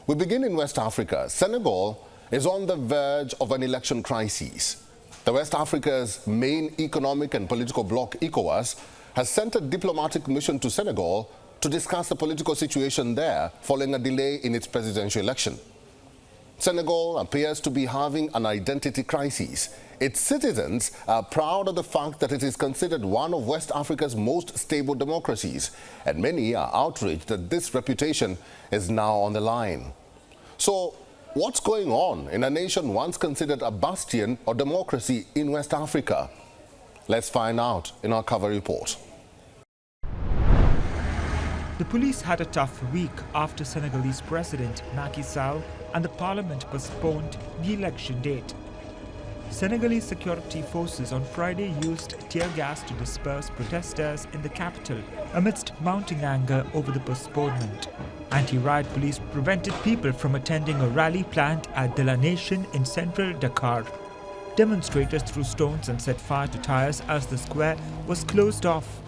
We begin in West Africa. Senegal is on the verge of an election crisis. The West Africa's main economic and political bloc, ECOWAS, has sent a diplomatic mission to Senegal to discuss the political situation there following a delay in its presidential election. Senegal appears to be having an identity crisis. Its citizens are proud of the fact that it is considered one of West Africa's most stable democracies, and many are outraged that this reputation is now on the line. So, what's going on in a nation once considered a bastion of democracy in West Africa? Let's find out in our cover report. The police had a tough week after Senegalese President Macky Sall and the parliament postponed the election date. Senegalese security forces on Friday used tear gas to disperse protesters in the capital amidst mounting anger over the postponement. Anti-riot police prevented people from attending a rally planned at De La Nation in central Dakar. Demonstrators threw stones and set fire to tires as the square was closed off.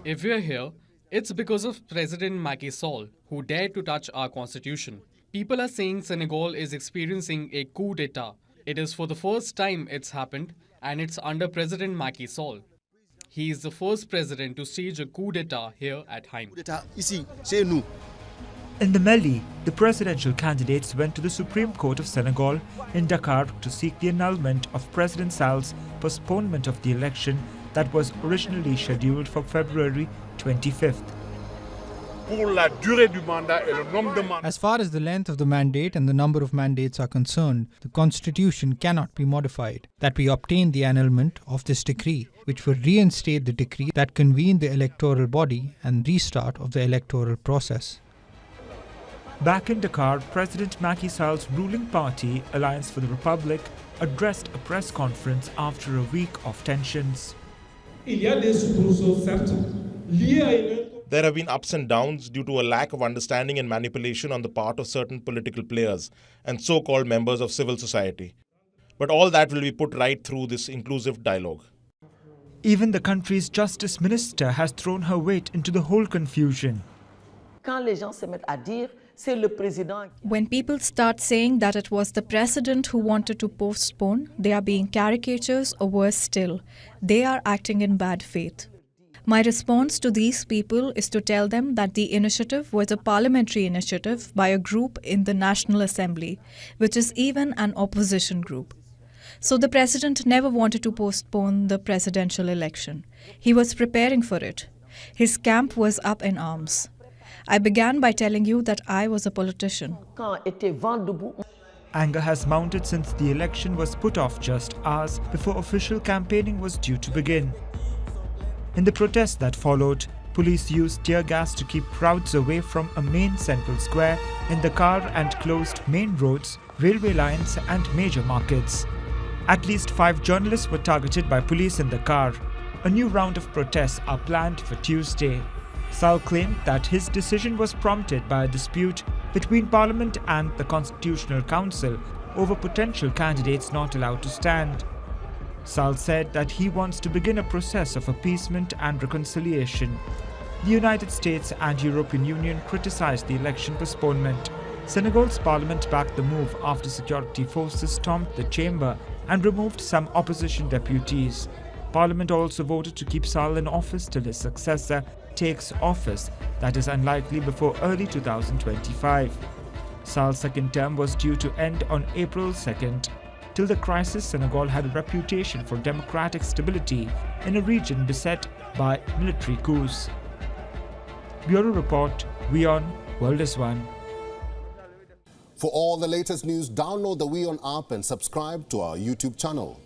If we are here, it's because of President Macky Sall, who dared to touch our constitution. People are saying Senegal is experiencing a coup d'etat. It is for the first time it's happened, and it's under President Macky Sall. He is the first president to stage a coup d'etat here at Haim. In the melee, the presidential candidates went to the Supreme Court of Senegal in Dakar to seek the annulment of President Sall's postponement of the election that was originally scheduled for February 25th. As far as the length of the mandate and the number of mandates are concerned, the constitution cannot be modified. That we obtain the annulment of this decree, which would reinstate the decree that convened the electoral body and restart of the electoral process. Back in Dakar, President Macky Sall's ruling party, Alliance for the Republic, addressed a press conference after a week of tensions. There have been ups and downs due to a lack of understanding and manipulation on the part of certain political players and so-called members of civil society. But all that will be put right through this inclusive dialogue. Even the country's justice minister has thrown her weight into the whole confusion. When people start saying that it was the president who wanted to postpone, they are being caricatures, or worse still, they are acting in bad faith. My response to these people is to tell them that the initiative was a parliamentary initiative by a group in the National Assembly, which is even an opposition group. So the president never wanted to postpone the presidential election. He was preparing for it. His camp was up in arms. I began by telling you that I was a politician. Anger has mounted since the election was put off just hours before official campaigning was due to begin. In the protests that followed, police used tear gas to keep crowds away from a main central square in Dakar and closed main roads, railway lines and major markets. At least 5 journalists were targeted by police in Dakar. A new round of protests are planned for Tuesday. Sall claimed that his decision was prompted by a dispute between Parliament and the Constitutional Council over potential candidates not allowed to stand. Sall said that he wants to begin a process of appeasement and reconciliation. The United States and European Union criticized the election postponement. Senegal's parliament backed the move after security forces stormed the chamber and removed some opposition deputies. Parliament also voted to keep Sall in office till his successor takes office, that is unlikely before early 2025. Sall's second term was due to end on April 2nd. Till the crisis, Senegal had a reputation for democratic stability in a region beset by military coups. Bureau Report, WION World is One. For all the latest news, download the WION app and subscribe to our YouTube channel.